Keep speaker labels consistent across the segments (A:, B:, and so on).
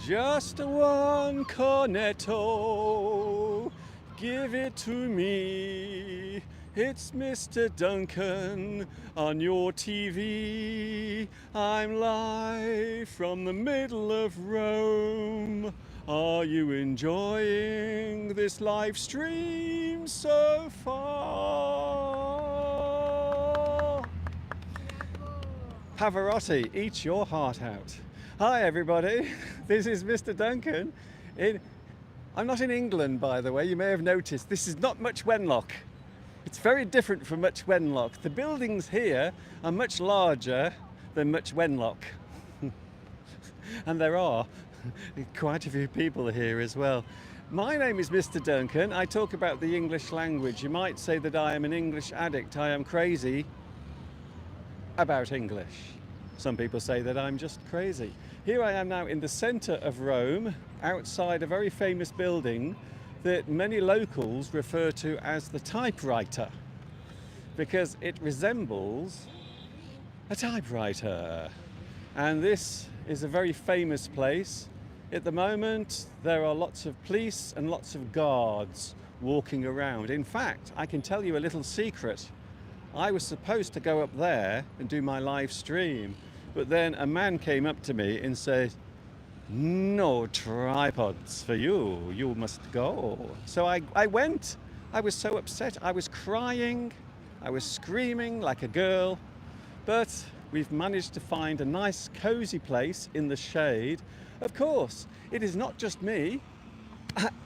A: Just one cornetto, give it to me. It's Mr. Duncan on your TV. I'm live from the middle of Rome. Are you enjoying this live stream so far? Pavarotti, eat your heart out. Hi everybody, this is Mr. Duncan. I'm not in England, by the way, you may have noticed. This is not Much Wenlock. It's very different from Much Wenlock. The buildings here are much larger than Much Wenlock. And there are quite a few people here as well. My name is Mr. Duncan. I talk about the English language. You might say that I am an English addict. I am crazy about English. Some people say that I'm just crazy. Here I am now in the centre of Rome, outside a very famous building that many locals refer to as the typewriter, because it resembles a typewriter. And this is a very famous place. At the moment, there are lots of police and lots of guards walking around. In fact, I can tell you a little secret. I was supposed to go up there and do my live stream, but then a man came up to me and said, "No tripods for you, you must go." So I went. I was so upset. I was crying. I was screaming like a girl. But we've managed to find a nice cozy place in the shade. Of course, it is not just me.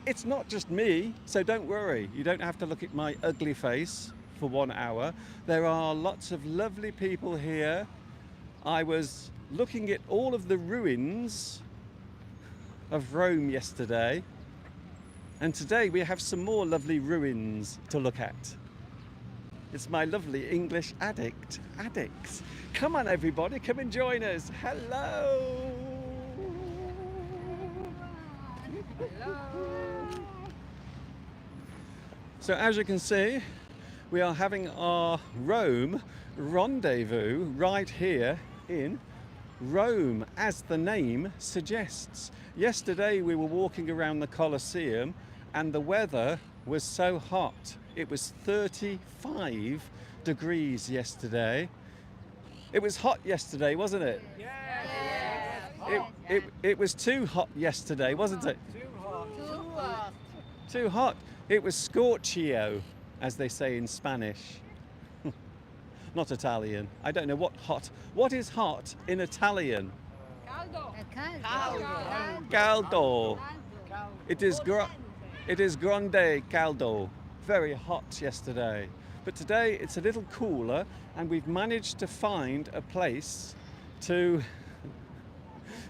A: It's not just me, so don't worry. You don't have to look at my ugly face for 1 hour. There are lots of lovely people here. I was looking at all of the ruins of Rome yesterday, and today we have some more lovely ruins to look at. It's my lovely English addicts. Come on everybody, come and join us. Hello. So as you can see, we are having our Rome rendezvous right here in Rome, as the name suggests. Yesterday we were walking around the Colosseum and the weather was so hot. It was 35 degrees yesterday. It was hot yesterday, wasn't it? Yes. It was too hot yesterday, wasn't it? Too hot. It was scorchio, as they say in Spanish. Not Italian. I don't know what is hot in Italian?
B: Caldo.
A: Caldo. It is grande caldo. Very hot yesterday. But today it's a little cooler, and we've managed to find a place to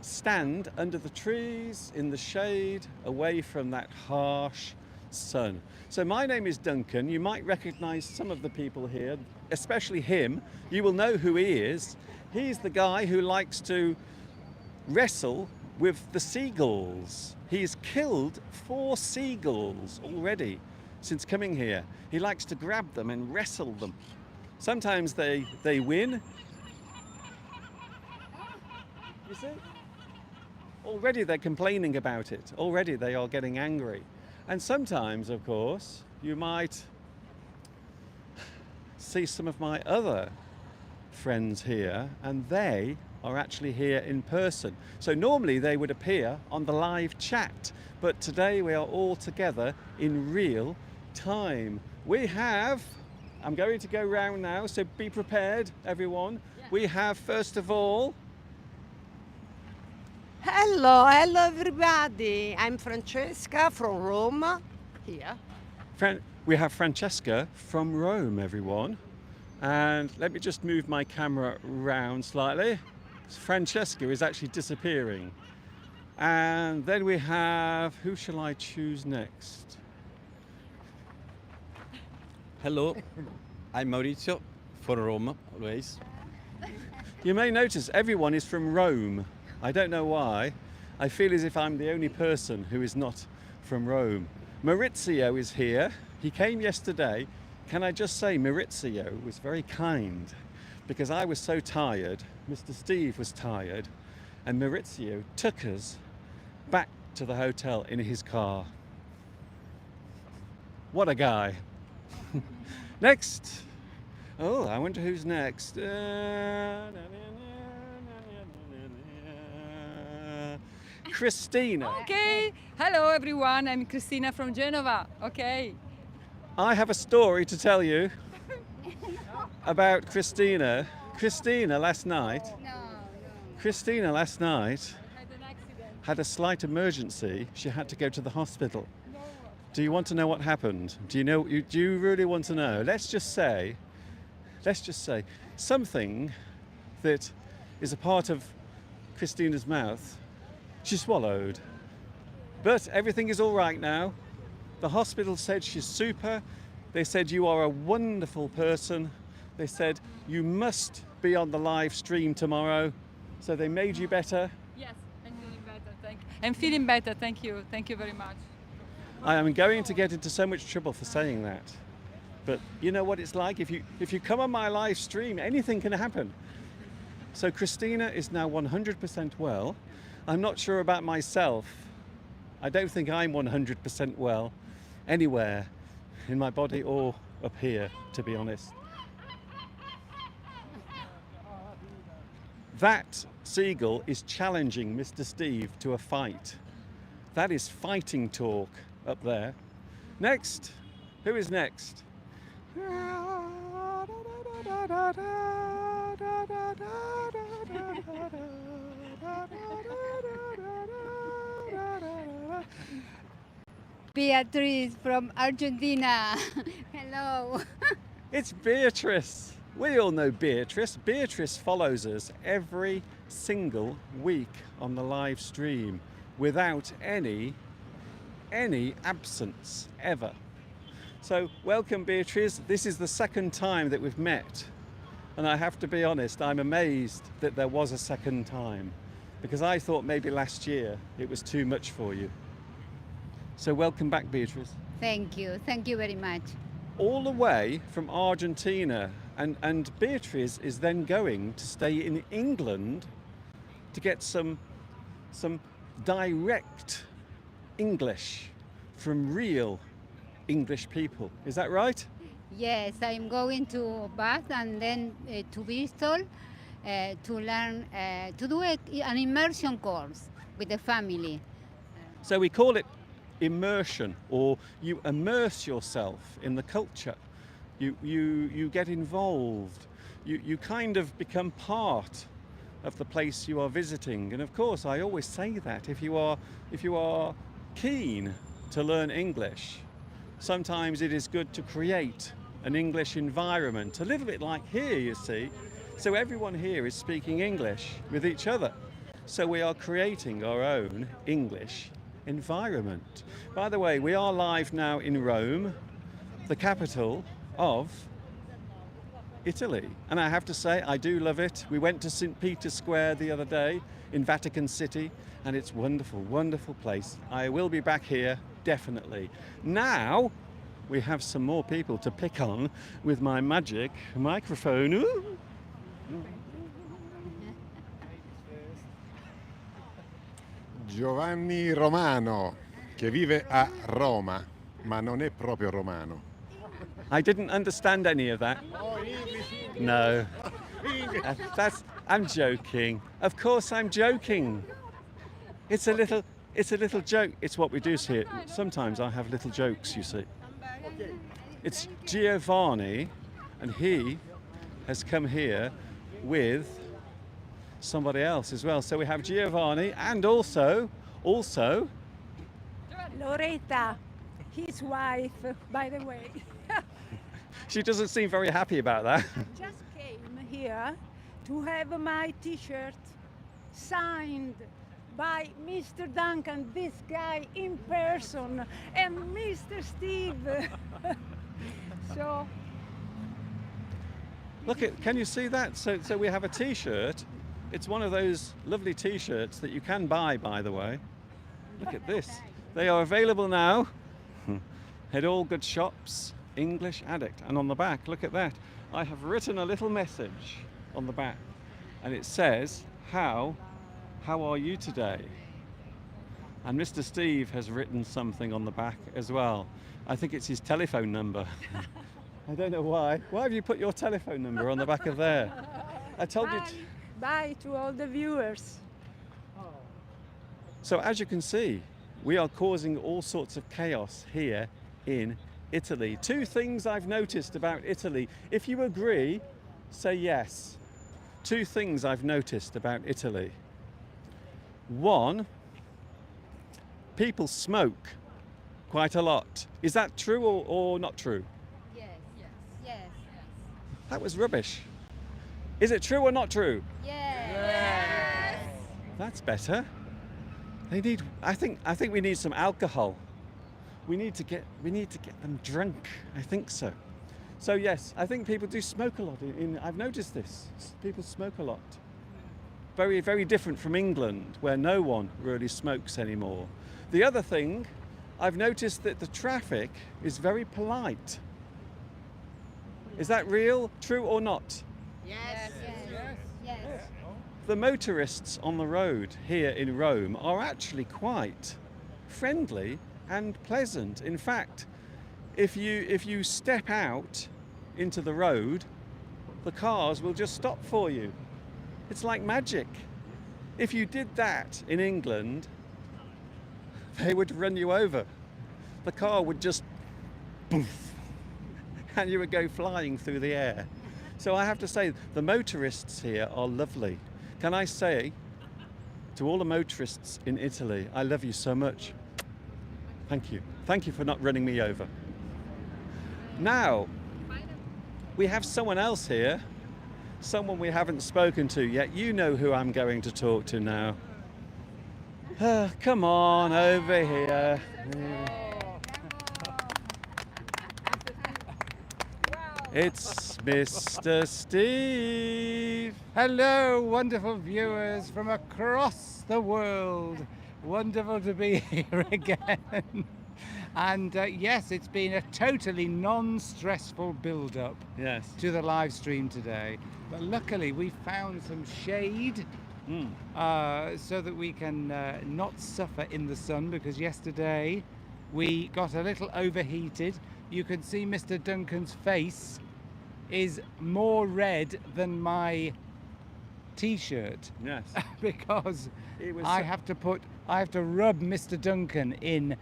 A: stand under the trees in the shade, away from that harsh sun. So my name is Duncan. You might recognize some of the people here, especially him. You will know who he is. He's the guy who likes to wrestle with the seagulls. He's killed 4 seagulls already since coming here. He likes to grab them and wrestle them. Sometimes they win. You see? Already they're complaining about it. Already they are getting angry. And sometimes, of course, you might see some of my other friends here, and they are actually here in person. So normally they would appear on the live chat, but today we are all together in real time. I'm going to go round now, so be prepared, everyone. We have, first of all,
B: Hello everybody. I'm Francesca from Rome. Here.
A: we have Francesca from Rome, everyone. And let me just move my camera round slightly. Francesca is actually disappearing. And then we have, who shall I choose next?
C: Hello, I'm Maurizio from Rome, always.
A: You may notice everyone is from Rome. I don't know why. I feel as if I'm the only person who is not from Rome. Maurizio is here. He came yesterday. Can I just say, Maurizio was very kind, because I was so tired. Mr. Steve was tired, and Maurizio took us back to the hotel in his car. What a guy. Next. Oh, I wonder who's next. Christina.
D: Okay, hello everyone, I'm Cristina from Genova. Okay.
A: I have a story to tell you about Christina. Christina last night
D: I had an accident.
A: had a slight emergency. She had to go to the hospital. Do you want to know what happened? Do you really want to know? Let's just say something that is a part of Christina's mouth, she swallowed. But everything is all right now. The hospital said she's super. They said you are a wonderful person. They said you must be on the live stream tomorrow. So they made you better.
D: Yes, I'm feeling better. I'm feeling better. Thank you. Thank you very much.
A: I am going to get into so much trouble for saying that. But you know what it's like? If you come on my live stream, anything can happen. So Christina is now 100% well. I'm not sure about myself. I don't think I'm 100% well anywhere in my body or up here, to be honest. That seagull is challenging Mr. Steve to a fight. That is fighting talk up there. Next. Who is next?
E: Beatriz from Argentina. Hello.
A: It's Beatrice. We all know Beatrice. Beatrice follows us every single week on the live stream without any absence ever. So welcome, Beatrice. This is the second time that we've met. And I have to be honest, I'm amazed that there was a second time because I thought maybe last year it was too much for you. So welcome back, Beatrice.
E: Thank you. Thank you very much.
A: All the way from Argentina, and Beatrice is then going to stay in England to get some direct English from real English people. Is that right?
E: Yes, I'm going to Bath and then to Bristol to learn to do an immersion course with the family.
A: So we call it immersion, or you immerse yourself in the culture. You get involved. You kind of become part of the place you are visiting. And of course, I always say that if you are keen to learn English, sometimes it is good to create an English environment, a little bit like here, you see. So everyone here is speaking English with each other. So we are creating our own English environment. By the way, we are live now in Rome, the capital of Italy. And I have to say, I do love it. We went to St. Peter's Square the other day in Vatican City, and it's wonderful, wonderful place. I will be back here, definitely. Now, we have some more people to pick on with my magic microphone. Ooh.
F: Giovanni Romano, che vive a Roma, ma non è proprio romano.
A: I didn't understand any of that. No. I'm joking. Of course I'm joking. It's a little joke. It's what we do here. Sometimes I have little jokes, you see. It's Giovanni, and he has come here with somebody else as well. So we have Giovanni and also
G: Loretta, his wife, by the way.
A: she doesn't seem very happy about that.
G: Just came here to have my t-shirt signed by Mr. Duncan, this guy in person, and Mr. Steve. So
A: Look at, can you see that? So we have a t-shirt. It's one of those lovely t-shirts that you can buy, by the way. Look at this. They are available now at all good shops, English Addict. And on the back, look at that. I have written a little message on the back, and it says, how are you today? And Mr. Steve has written something on the back as well. I think it's his telephone number. I don't know why. Why have you put your telephone number on the back of there? I told you.
G: Bye to all the viewers.
A: So as you can see, we are causing all sorts of chaos here in Italy. Two things I've noticed about Italy. If you agree, say yes. Two things I've noticed about Italy. One, people smoke quite a lot. Is that true or not true?
E: Yes. Yes.
A: That was rubbish. Is it true or not true?
E: Yes.
A: That's better. They need. I think we need some alcohol. We need to get them drunk. I think so. So yes, I think people do smoke a lot. I've noticed this. People smoke a lot. Very, very different from England, where no one really smokes anymore. The other thing, I've noticed that the traffic is very polite. Is that real, true or not?
E: Yes.
A: The motorists on the road here in Rome are actually quite friendly and pleasant. In fact, if you step out into the road, the cars will just stop for you. It's like magic. If you did that in England, they would run you over. The car would just poof, and you would go flying through the air. So I have to say, the motorists here are lovely. Can I say to all the motorists in Italy, I love you so much. Thank you. Thank you for not running me over. Now, we have someone else here, someone we haven't spoken to yet. You know who I'm going to talk to now. Come on, over here. It's Mr. Steve.
H: Hello, wonderful viewers from across the world. Wonderful to be here again. And yes, it's been a totally non-stressful build-up
A: Yes.
H: to the live stream today. But luckily, we found some shade so that we can not suffer in the sun, because yesterday we got a little overheated. You can see Mr. Duncan's face is more red than my t-shirt
A: Yes.
H: because
A: It was
H: I have to rub Mr. Duncan in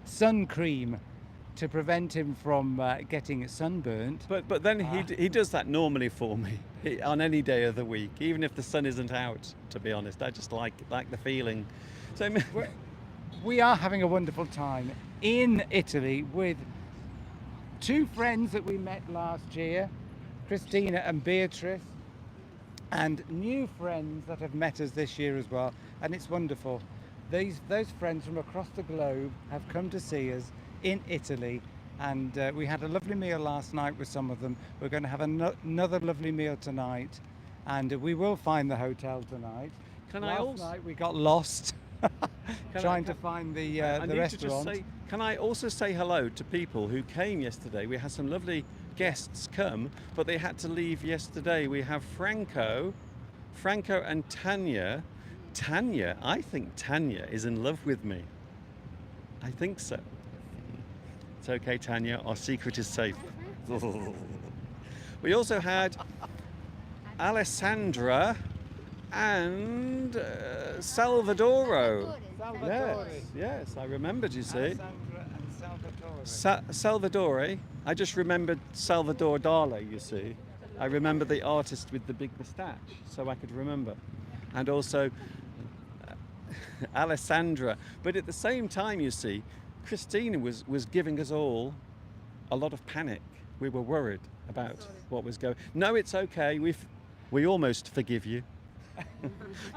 H: sun cream to prevent him from getting sunburnt.
A: But then he does that normally for me on any day of the week, even if the sun isn't out. To be honest, I just like the feeling. So
H: We are having a wonderful time in Italy with two friends that we met last year, Christina and Beatrice, and new friends that have met us this year as well, and it's wonderful. Those friends from across the globe have come to see us in Italy, and we had a lovely meal last night with some of them. We're going to have another lovely meal tonight, and we will find the hotel tonight. Last night we got lost trying to find the restaurant.
A: Can I also say hello to people who came yesterday? We had some lovely guests come, but they had to leave yesterday. We have Franco and Tanya. I think Tanya is in love with me. I think so. It's okay, Tanya, our secret is safe. We also had Alessandra and Salvadoro. Yes, I remembered, you see.
H: Alessandra and Salvatore.
A: Salvadore, I just remembered Salvador Dali, you see. I remember the artist with the big moustache, so I could remember. And also Alessandra. But at the same time, you see, Christina was giving us all a lot of panic. We were worried about what was going. No, it's okay. We almost forgive you.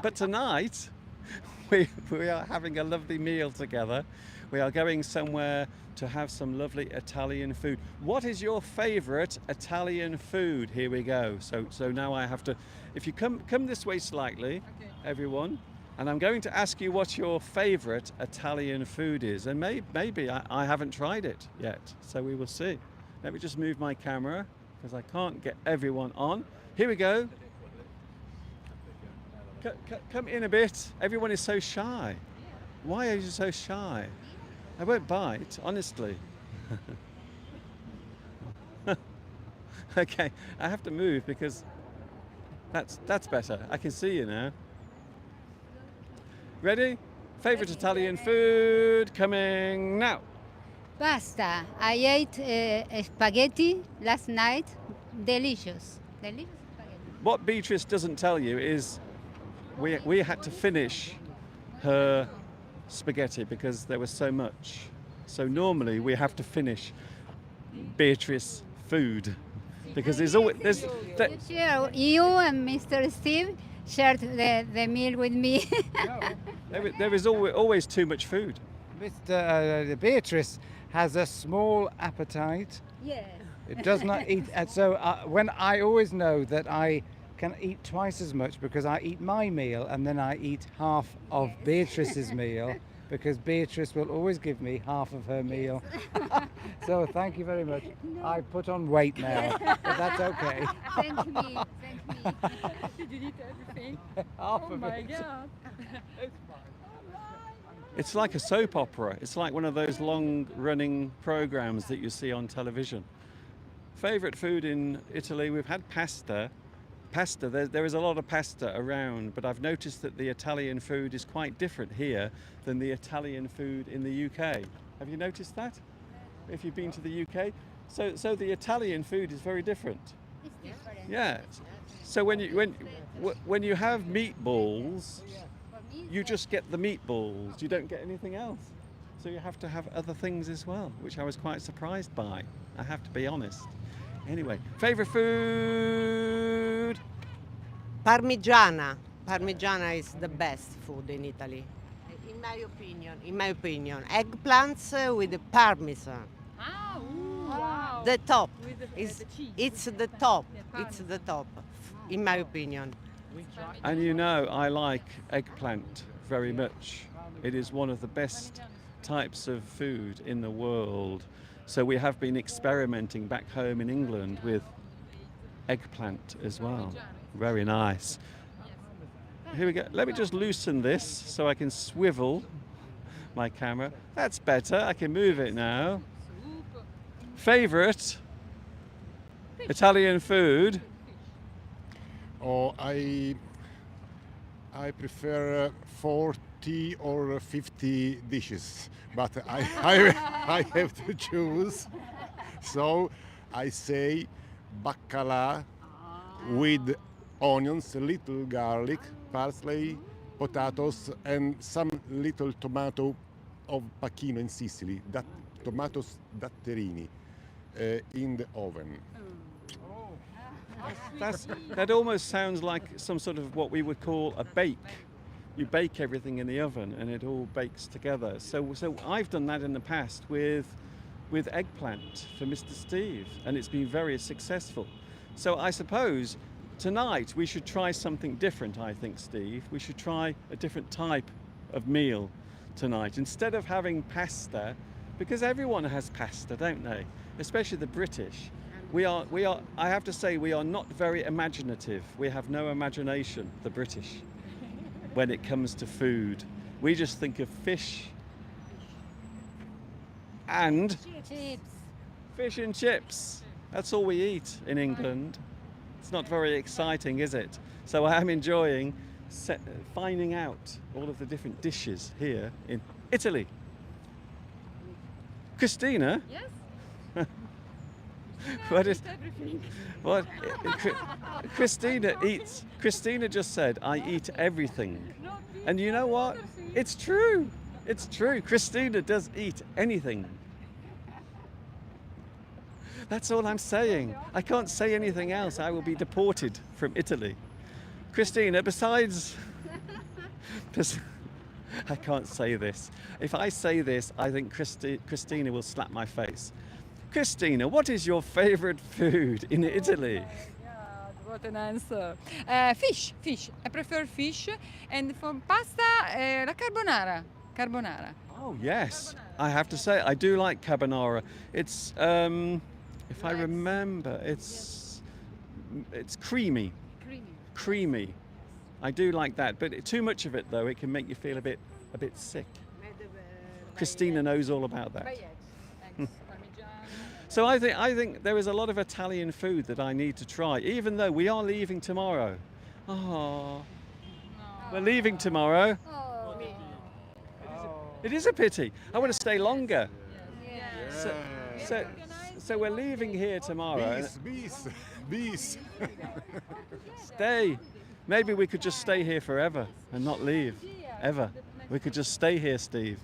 A: But tonight, we are having a lovely meal together. We are going somewhere to have some lovely Italian food. What is your favorite Italian food? Here we go. So now I have to, if you come this way slightly, everyone, and I'm going to ask you what your favorite Italian food is. And maybe I haven't tried it yet, so we will see. Let me just move my camera because I can't get everyone on. Here we go. Come in a bit. Everyone is so shy. Why are you so shy? I won't bite, honestly. Okay, I have to move because that's better. I can see you now. Ready? Favorite Italian food coming now.
E: Pasta. I ate spaghetti last night. Delicious. Delicious spaghetti.
A: What Beatrice doesn't tell you is we had to finish her spaghetti because there was so much. So normally we have to finish Beatrice food because there's always
E: You and Mr. Steve shared the meal with me.
A: there is always too much food.
H: Mr. Beatrice has a small appetite.
E: Yes.
H: It does not eat, and so when I always know that I can eat twice as much because I eat my meal and then I eat half of Beatrice's meal because Beatrice will always give me half of her meal. So thank you very much. I put on weight now, but that's okay.
E: Thank me. Thank me.
D: Did you eat everything?
H: Half
D: Oh
H: of
D: my
H: it.
D: God.
A: It's like a soap opera. It's like one of those long-running programs that you see on television. Favorite food in Italy? We've had pasta. Pasta, there is a lot of pasta around, but I've noticed that the Italian food is quite different here than the Italian food in the UK. Have you noticed that? If you've been to the UK? So the Italian food is very different.
E: It's different.
A: Yeah. So when you have meatballs, you just get the meatballs. You don't get anything else. So you have to have other things as well, which I was quite surprised by. I have to be honest. Anyway, favorite food?
B: Parmigiana. Parmigiana is the best food in Italy. In my opinion. Eggplants with the parmesan.
D: Ah, ooh, wow.
B: The top.
D: With the cheese.
B: It's the top.
D: Yeah,
B: It's the top, in my opinion.
A: And you know, I like eggplant very much. It is one of the best types of food in the world. So we have been experimenting back home in England with eggplant as well. Very nice. Here we go. Let me just loosen this so I can swivel my camera. That's better. I can move it now. Favorite Italian food?
F: Oh, I prefer 40 or 50 dishes, but I have to choose. So I say baccalà with onions, little garlic, parsley, potatoes, and some little tomato of Pacchino in Sicily, that tomatoes datterini in the oven.
A: That almost sounds like some sort of what we would call a bake. You bake everything in the oven and it all bakes together. So I've done that in the past with eggplant for Mr. Steve, and it's been very successful. So I suppose tonight we should try something different, I think, Steve. We should try a different type of meal tonight. Instead of having pasta, because everyone has pasta, don't they? Especially the British. We are, I have to say, we are not very imaginative. We have no imagination, the British, when it comes to food. We just think of fish and
E: Chips.
A: fish and chips. That's all we eat in England. It's not very exciting, is it? So I am enjoying finding out all of the different dishes here in Italy. Christina,
D: Yes?
A: what is
D: Everything.
A: what? Christina just said, "I eat everything," and you know what? It's true. It's true. Christina does eat anything. That's all I'm saying. I can't say anything else. I will be deported from Italy. Christina, besides, I can't say this. If I say this, I think Christina will slap my face. Christina, what is your favorite food in Italy?
D: God, what an answer. Fish. I prefer fish. And for pasta, la carbonara. Carbonara.
A: Oh yes, I have to say I do like carbonara. It's if I remember, it's creamy. Creamy. I do like that, but too much of it though, it can make you feel a bit sick. Christina knows all about that.
D: Paillettes, eggs, parmigiano.
A: So I think there is a lot of Italian food that I need to try, even though we are leaving tomorrow. Oh, we're leaving tomorrow. It is a pity. I want to stay longer. So we're leaving here tomorrow.
F: Bis.
A: Stay. Maybe we could just stay here forever and not leave. Ever. We could just stay here, Steve.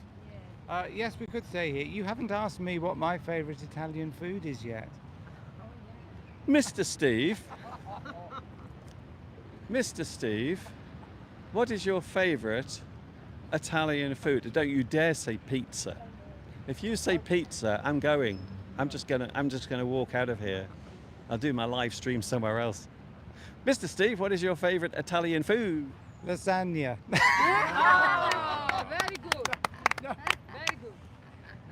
H: Yes, we could stay here. You haven't asked me what my favourite Italian food is yet.
A: Mr. Steve. Mr. Steve, what is your favourite Italian food? Don't you dare say pizza. If you say pizza, I'm going. I'm just gonna walk out of here. I'll do my live stream somewhere else. Mr. Steve, what is your favourite Italian food?
H: Lasagna.
D: Oh, very good. Very good.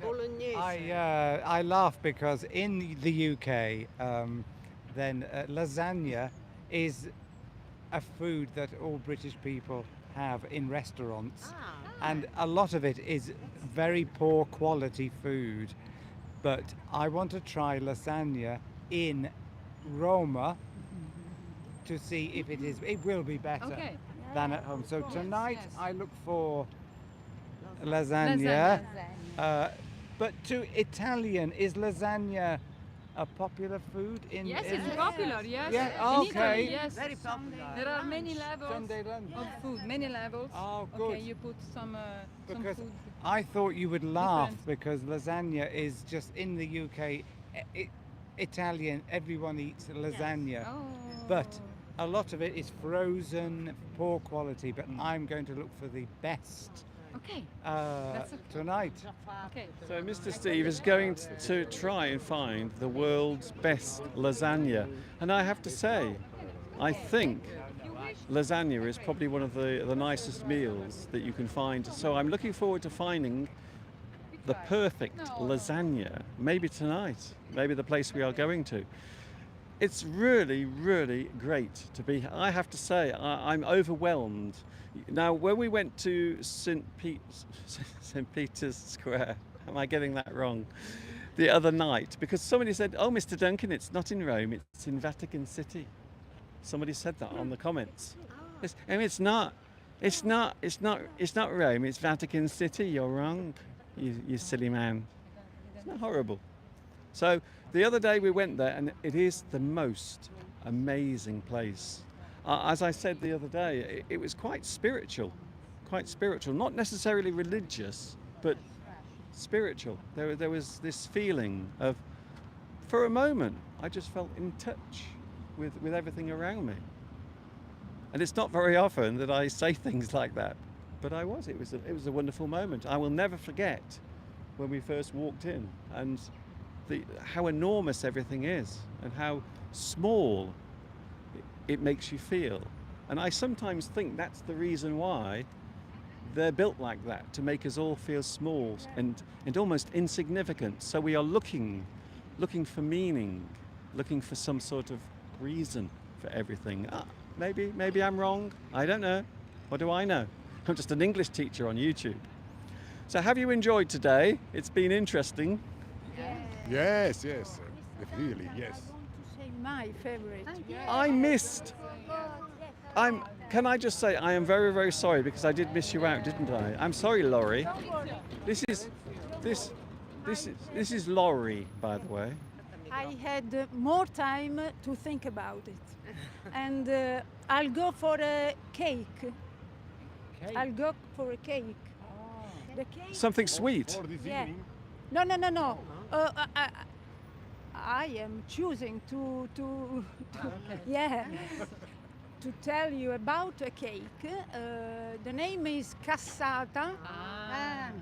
B: Bolognese.
H: I laugh because in the UK, then lasagna is a food that all British people have in restaurants, and a lot of it is very poor quality food. But I want to try lasagna in Roma to see if it will be better
D: Okay.
H: than at home. So tonight I look for lasagna. But to Italian, is lasagna a popular food in?
D: Yes,
H: in
D: it's popular. Yes.
H: Yeah,
D: In
H: okay.
D: Italy, yes.
B: Very popular.
D: There are many levels
H: Sunday lunch.
D: of food. Many levels.
H: Oh,
D: Okay,
H: good.
D: you put some
H: Because
D: food.
H: I thought you would laugh
D: Different.
H: because lasagna is just in the UK, Italian, everyone eats lasagna.
D: Oh.
H: But a lot of it is frozen, poor quality, but I'm going to look for the best
D: Okay. okay.
H: tonight.
D: Okay.
A: So Mr. Steve is going to try and find the world's best lasagna. And I have to say, I think lasagna is probably one of the nicest meals that you can find. So I'm looking forward to finding the perfect lasagna, maybe tonight, maybe the place we are going to. It's really, really great to be here. I have to say, I'm overwhelmed. Now, when we went to St. Peter's Square, am I getting that wrong? The other night, because somebody said, "Oh, Mr. Duncan, it's not in Rome, it's in Vatican City." Somebody said that on the comments. It's not Rome, it's Vatican City. You're wrong, you silly man. Isn't that horrible? So the other day we went there, and it is the most amazing place. As I said the other day, it was quite spiritual, not necessarily religious, but spiritual. There was this feeling of, for a moment, I just felt in touch with everything around me. And it's not very often that I say things like that, but I was. It was a wonderful moment. I will never forget when we first walked in, and how enormous everything is, and how small it makes you feel. And I sometimes think that's the reason why they're built like that, to make us all feel small and almost insignificant. So we are looking for meaning, looking for some sort of reason for everything. Maybe I'm wrong. I don't know. What do I know? I'm just an English teacher on YouTube. So have you enjoyed today? It's been interesting.
F: Yes, really, yes.
G: I want to say my favorite.
A: I missed. Can I just say I am very, very sorry because I did miss you out, didn't I? I'm sorry, Laurie. This is Laurie, by the way.
G: I had more time to think about it. And I'll go for a cake. I'll go for a cake. The cake.
A: Something sweet.
F: For this
G: Yeah.
F: evening?
G: No. I am choosing to yeah, to tell you about a cake. The name is Cassata.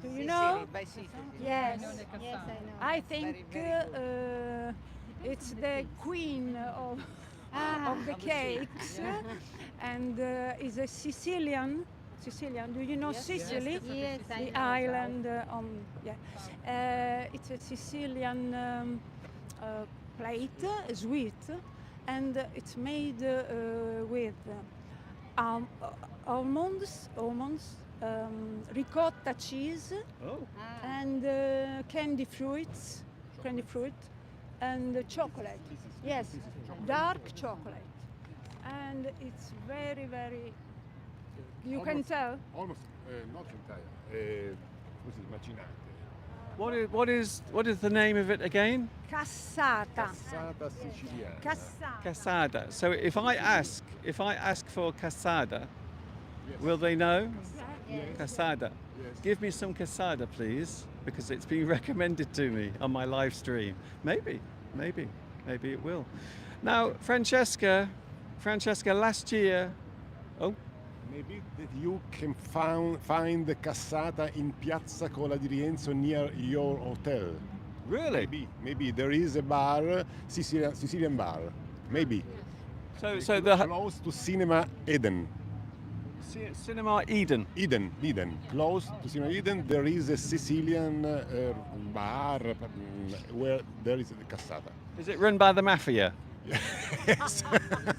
G: Do you know?
B: By Sicily.
G: Yes.
D: I know the
E: Yes,
D: cassata.
E: I know.
G: I think it's the queen of the cakes, and is a Sicilian. Do you know Sicily?
E: Yes, I
G: The
E: know.
G: island it's a Sicilian plate, sweet, and it's made with almonds, ricotta cheese,
A: Oh.
G: and candy fruit, and chocolate. Yes, dark chocolate, and it's very, very. You can tell.
F: Almost, not entire. Così, macinate.
A: What is the name of it again?
G: Cassata.
F: Cassata siciliana.
G: Cassata.
A: Cassata. So if I ask for cassata, will they know? Cassata.
F: Yes.
A: Give me some cassata, please, because it's been recommended to me on my live stream. Maybe it will. Now, Francesca, last year. Oh,
F: Maybe that you can find the cassata in Piazza Cola di Rienzo near your hotel.
A: really?
F: Maybe there is a bar, Sicilian bar. Maybe.
A: So the
F: Close to Cinema Eden.
A: Cinema Eden.
F: Eden. Close to Cinema Eden, there is a Sicilian bar where there is the cassata.
A: Is it run by the mafia?
F: Yes.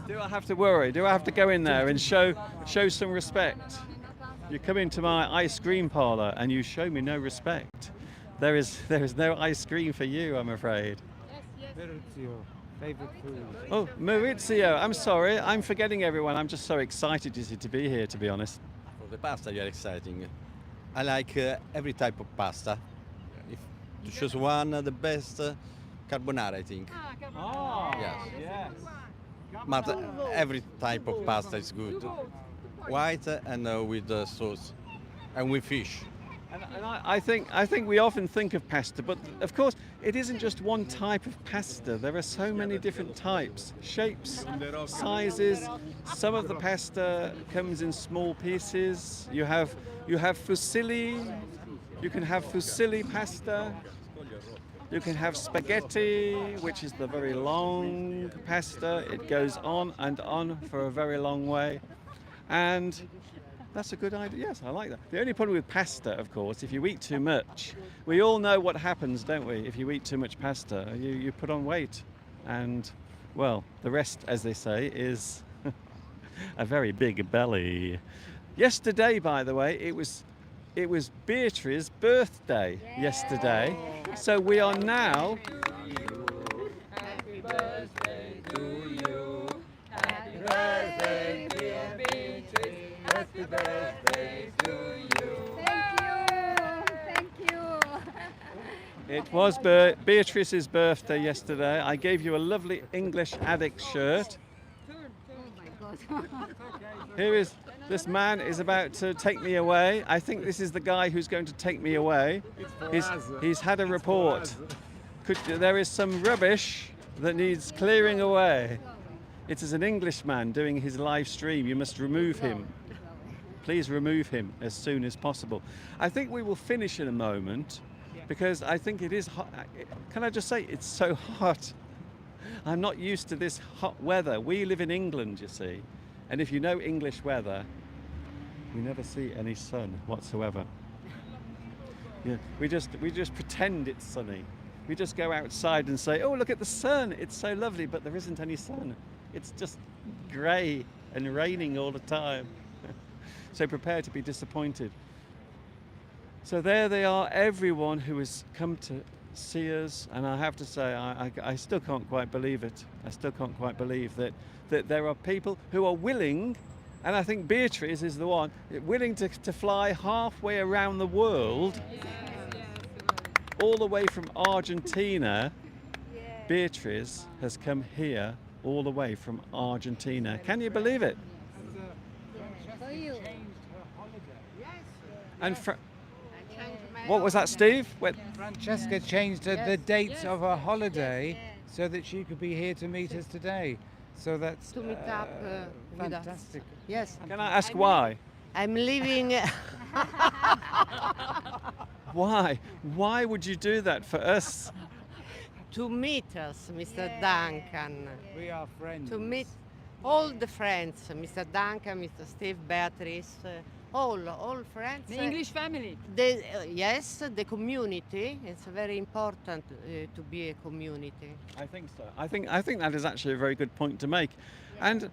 A: Do I have to worry? Do I have to go in there and show some respect? You come into my ice cream parlour and you show me no respect. There is no ice cream for you, I'm afraid.
H: Maurizio, favorite food.
A: Oh, Maurizio, I'm sorry, I'm forgetting everyone. I'm just so excited to be here, to be honest.
C: For the pasta, you are exciting. I like every type of pasta. If to choose one, the best carbonara, I think. Yes. But every type of pasta is good. White and with sauce, and with fish.
A: And I think we often think of pasta, but of course it isn't just one type of pasta. There are so many different types, shapes, sizes. Some of the pasta comes in small pieces. You have fusilli. You can have fusilli pasta. You can have spaghetti, which is the very long pasta. It goes on and on for a very long way. And that's a good idea. Yes, I like that. The only problem with pasta, of course, if you eat too much, we all know what happens, don't we? If you eat too much pasta, you put on weight. And, well, the rest, as they say, is a very big belly. Yesterday, by the way, it was Beatrice's birthday yesterday. So we are now. Happy birthday to you. Happy birthday, dear Beatrice. Happy birthday to you.
E: Thank you.
A: It was Beatrice's birthday yesterday. I gave you a lovely English addict shirt. Here is. This man is about to take me away. I think this is the guy who's going to take me away. He's had a report. There is some rubbish that needs clearing away. It is an Englishman doing his live stream. You must remove him. Please remove him as soon as possible. I think we will finish in a moment because I think it is hot. Can I just say, it's so hot. I'm not used to this hot weather. We live in England, you see. And if you know English weather, we never see any sun whatsoever. Yeah, we just pretend it's sunny. We just go outside and say, "Oh, look at the sun! It's so lovely," but there isn't any sun. It's just grey and raining all the time. So prepare to be disappointed. So there they are, everyone who has come to see us, and I have to say, I still can't quite believe it. I still can't quite believe that there are people who are willing, and I think Beatrice is the one, willing to fly halfway around the world, all the way from Argentina. Beatrice has come here all the way from Argentina. Can you believe it?
E: For you.
A: And what was that, Steve?
H: Francesca changed the dates of her holiday so that she could be here to meet us today. So that's
B: To meet up with us.
H: fantastic.
B: Yes.
A: Can I ask why?
B: I'm leaving.
A: Why? Why would you do that for us?
B: To meet us, Mr. Duncan.
H: We are friends.
B: To meet all the friends, Mr. Duncan, Mr. Steve, Beatrice, all friends.
D: The English family.
B: Yes, the community. It's very important to be a community.
A: I think so. I think that is actually a very good point to make. And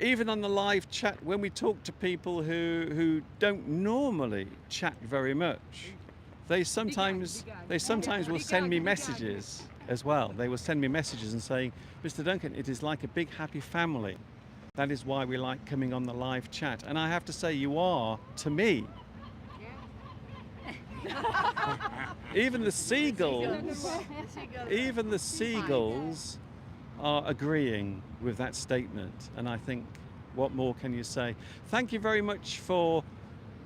A: even on the live chat, when we talk to people who don't normally chat very much, they sometimes will send me messages as well. They will send me messages and saying, Mr. Duncan, it is like a big happy family. That is why we like coming on the live chat. And I have to say, you are to me. Even the seagulls are agreeing with that statement. And I think, what more can you say? Thank you very much for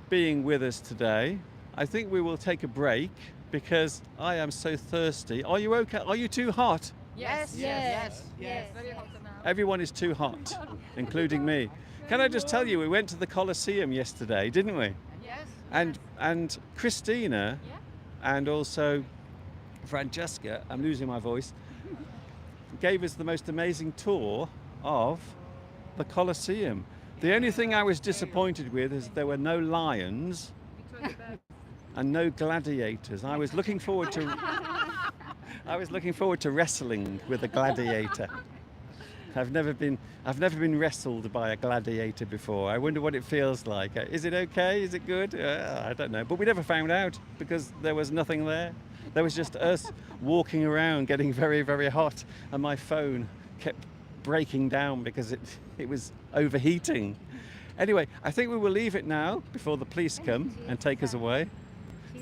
A: being with us today. I think we will take a break because I am so thirsty. Are you okay? Are you too hot?
B: Yes.
D: Very hot now.
A: Everyone is too hot, including me. Can I just tell you, we went to the Colosseum yesterday, didn't we?
D: Yes.
A: And Christina and also Francesca, I'm losing my voice, gave us the most amazing tour of the Colosseum. The only thing I was disappointed with is there were no lions and no gladiators. I was looking forward to wrestling with a gladiator. I've never been wrestled by a gladiator before. I wonder what it feels like. Is it okay? Is it good? I don't know. But we never found out because there was nothing there. There was just us walking around getting very, very hot, and my phone kept breaking down because it was overheating. Anyway, I think we will leave it now before the police come and take us away.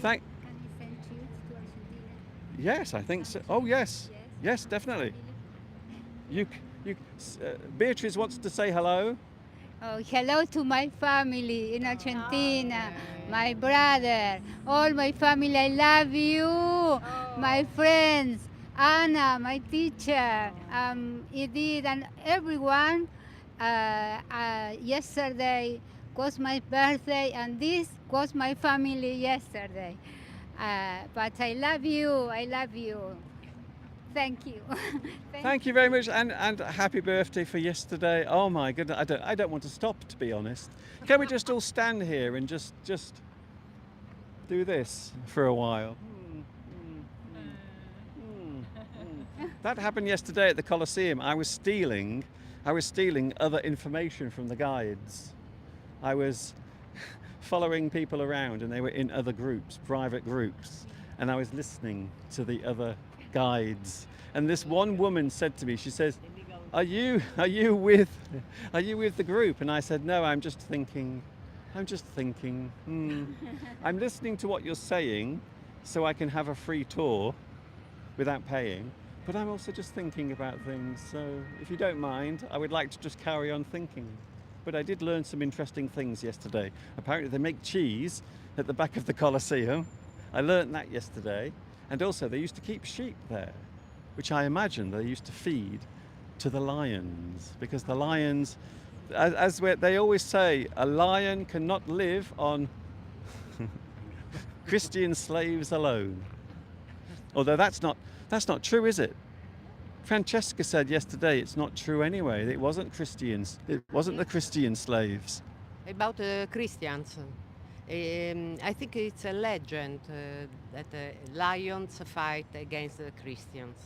A: Thank.
E: Can I send cheers to Argentina?
A: Yes, I think so. Oh yes, yes, definitely. Beatrice wants to say hello.
E: Oh, hello to my family in Argentina, my brother, all my family. I love you, my friends, Anna, my teacher, Edith, and everyone. Yesterday was my birthday, and this was my family yesterday. But I love you. I love you. Thank you.
A: Thank you very much, and happy birthday for yesterday. Oh my goodness, I don't want to stop, to be honest. Can we just all stand here and just do this for a while? That happened yesterday at the Colosseum. I was stealing other information from the guides. I was following people around, and they were in other groups, private groups, and I was listening to the other guides. And this one woman said to me, she says, are you with the group? And I said, no, I'm just thinking. I'm listening to what you're saying so I can have a free tour without paying, but I'm also just thinking about things. So if you don't mind, I would like to just carry on thinking. But I did learn some interesting things yesterday. Apparently they make cheese at the back of the Colosseum. I learnt that yesterday. And also they used to keep sheep there, which I imagine they used to feed to the lions, because the lions, they always say, a lion cannot live on Christian slaves alone. Although that's not true, is it? Francesca said yesterday it's not true anyway. It wasn't Christians. It wasn't the Christian slaves.
B: About Christians, I think it's a legend that lions fight against the Christians.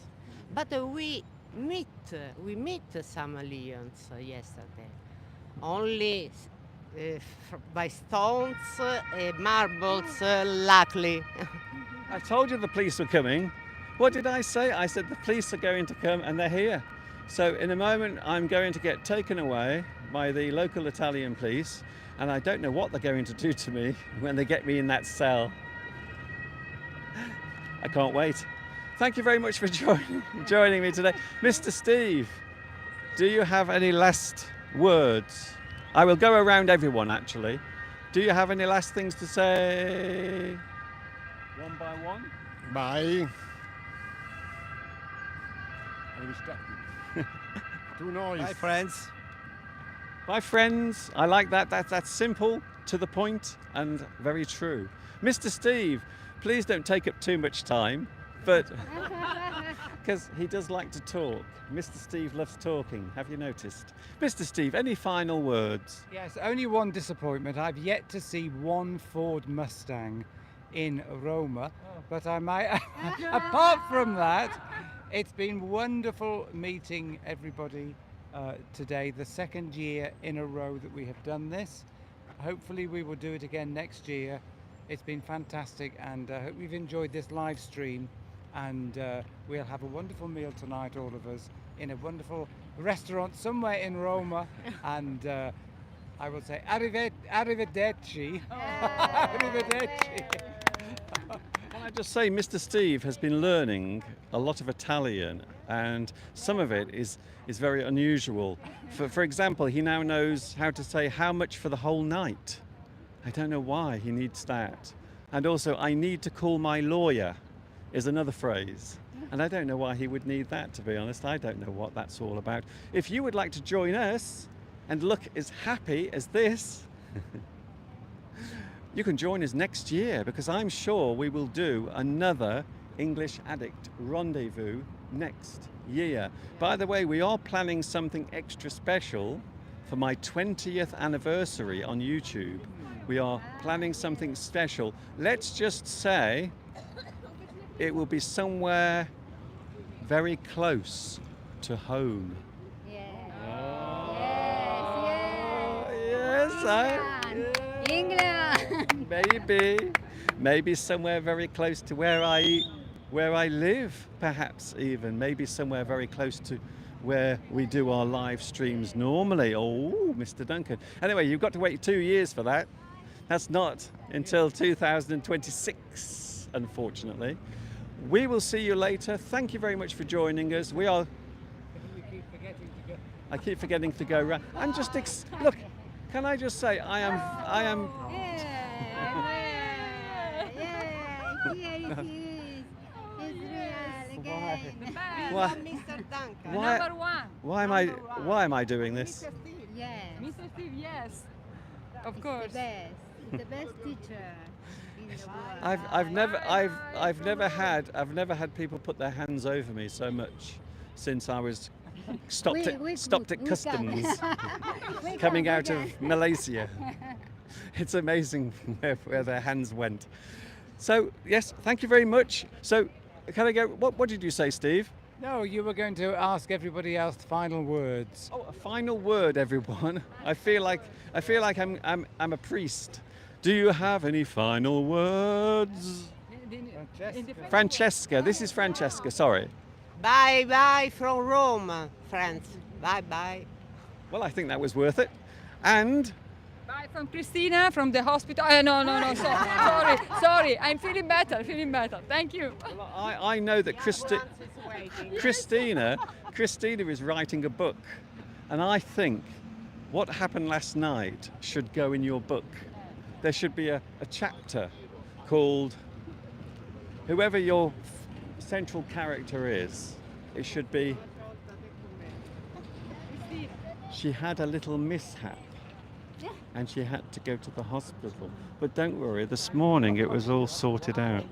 B: But we meet some lions yesterday, only by stones, marbles, luckily.
A: I told you the police were coming. What did I say? I said the police are going to come, and they're here. So in a moment I'm going to get taken away by the local Italian police, and I don't know what they're going to do to me when they get me in that cell. I can't wait. Thank you very much for joining me today. Mr. Steve, do you have any last words? I will go around everyone, actually. Do you have any last things to say? One by one?
F: Bye. I'm distracted. Too noisy.
C: Bye, friends.
A: Bye, friends. I like that. That's simple, to the point, and very true. Mr. Steve, please don't take up too much time, but because he does like to talk. Mr. Steve loves talking. Have you noticed? Mr. Steve, any final words?
H: Yes, only one disappointment. I've yet to see one Ford Mustang in Roma, but I might. Apart from that, it's been wonderful meeting everybody today, the second year in a row that we have done this. Hopefully we will do it again next year. It's been fantastic, and I hope you've enjoyed this live stream, and we'll have a wonderful meal tonight, all of us, in a wonderful restaurant somewhere in Roma, and I will say arrivederci. Arrivederci.
A: Can I just say, Mr. Steve has been learning a lot of Italian, and some of it is very unusual. For example, he now knows how to say how much for the whole night. I don't know why he needs that. And also, I need to call my lawyer is another phrase. And I don't know why he would need that, to be honest. I don't know what that's all about. If you would like to join us and look as happy as this, you can join us next year, because I'm sure we will do another English Addict Rendezvous next year. By the way, we are planning something extra special for my 20th anniversary on YouTube. We are planning something special. Let's just say it will be somewhere very close to home.
E: England.
A: Maybe somewhere very close to where I live, perhaps even. Maybe somewhere very close to where we do our live streams normally. Oh, Mr. Duncan. Anyway, you've got to wait 2 years for that. That's not until 2026, unfortunately. We will see you later. Thank you very much for joining us. I keep forgetting to go round. I'm just look. Can I just say I am.
E: Here it is. It's real again.
A: Why?
B: Mr. Duncan.
D: Number one.
A: Why am I doing this?
E: Yes.
D: Mr. Steve, yes. Of
E: It's
D: course.
E: the best. It's the best teacher in the world.
A: I've never had people put their hands over me so much since I was stopped at customs coming out of Malaysia. It's amazing where their hands went. So yes, thank you very much. So can I go? What did you say, Steve?
H: No, you were going to ask everybody else final words.
A: Oh, a final word, everyone. I feel like I'm a priest. Do you have any final words? Francesca, this is Francesca. Sorry.
B: Bye bye from Rome, friends. Bye bye.
A: Well, I think that was worth it. And
D: Bye from Christina from the hospital. No. Sorry. I'm feeling better. Thank you.
A: I know that Christina is writing a book, and I think what happened last night should go in your book. There should be a chapter called whoever your central character is. It should be she had a little mishap and she had to go to the hospital. But don't worry, this morning it was all sorted out.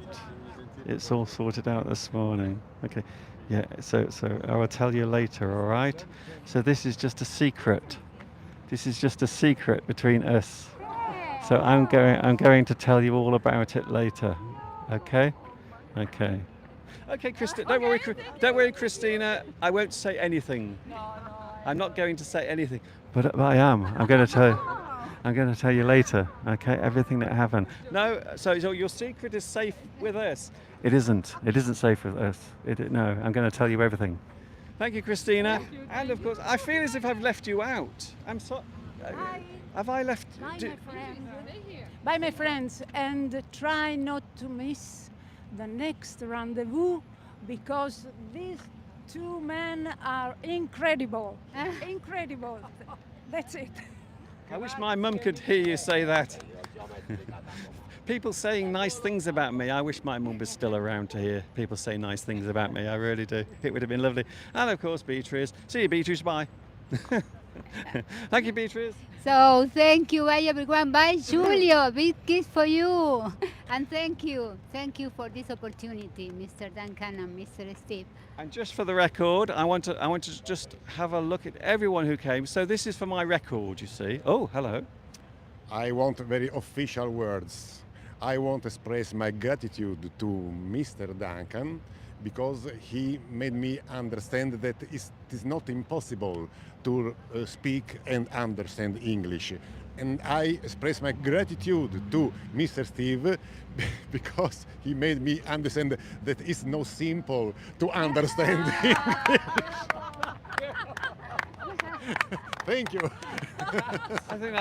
A: It's all sorted out this morning. Okay. Yeah, so I will tell you later, all right? So this is just a secret. This is just a secret between us. So I'm going to tell you all about it later. Okay? Okay. Okay, Christina. Don't worry, Christina. I won't say anything. I'm not going to say anything. But I am. I'm going to tell you later. Okay? Everything that happened. No. So your secret is safe with us. It isn't. It isn't safe with us. No. I'm going to tell you everything. Thank you, Christina. And of course, I feel as if I've left you out. I'm sorry. Have I left?
G: Bye, my friends, and try not to miss the next rendezvous, because these two men are incredible. Incredible. That's it.
A: I wish my mum could hear you say that. People saying nice things about me. I wish my mum was still around to hear people say nice things about me. I really do. It would have been lovely. And of course, Beatrice. See you, Beatrice. Bye. Thank you, Beatrice.
E: So thank you, bye everyone. Bye, Julio. Big kiss for you. And thank you for this opportunity, Mr. Duncan and Mr. Steve.
A: And just for the record, I want to just have a look at everyone who came. So this is for my record, you see. Oh, hello.
F: I want very official words. I want to express my gratitude to Mr. Duncan because he made me understand that it is not impossible to speak and understand English. And I express my gratitude to Mr. Steve because he made me understand that it's not simple to understand English. Thank you.
A: I think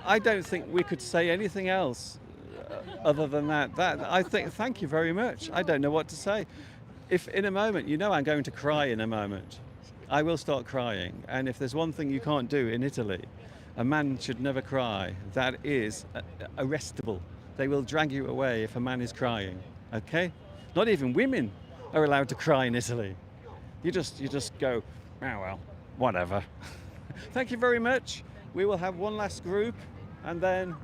A: I don't think we could say anything else other than that. Thank you very much. I don't know what to say. If in a moment, you know I'm going to cry in a moment. I will start crying. And if there's one thing you can't do in Italy, a man should never cry. That is arrestable. They will drag you away if a man is crying. Okay? Not even women are allowed to cry in Italy. You just go, oh well, whatever. Thank you very much. We will have one last group and then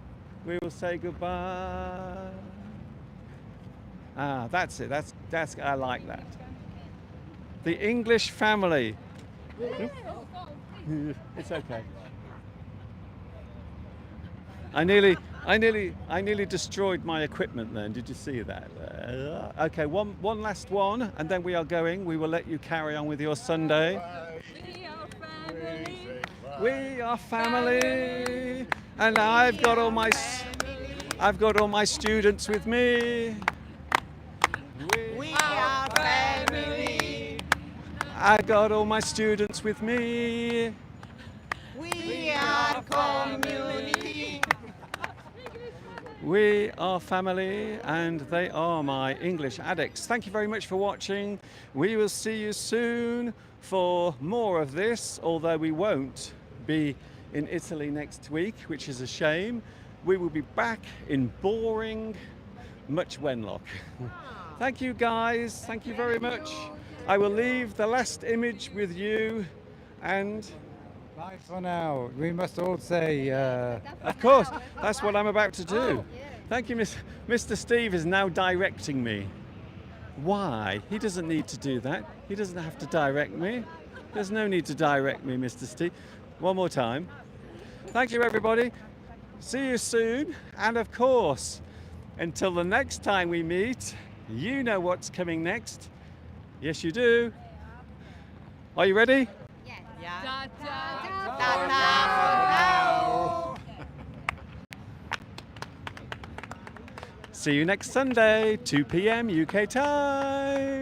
A: we will say goodbye. Ah, that's it. That's I like that. The English family. It's okay. I nearly destroyed my equipment then. Did you see that? Okay, one last one, and then we are going. We will let you carry on with your Sunday. We are family, and I've got all my students with me.
B: We are family.
A: I got all my students with me.
B: We are community.
A: We are family and they are my English addicts. Thank you very much for watching. We will see you soon for more of this, although we won't be in Italy next week, which is a shame. We will be back in boring Much Wenlock. Thank you guys, thank you very much. I will leave the last image with you and
H: Bye for now. We must all say.
A: of course, that's what I'm about to do. Thank you, Mr. Steve is now directing me. Why? He doesn't need to do that. He doesn't have to direct me. There's no need to direct me, Mr. Steve. One more time. Thank you, everybody. See you soon. And of course, until the next time we meet, you know what's coming next. Yes, you do. Are you ready?
B: Yeah.
A: See you next Sunday, 2 p.m. UK time.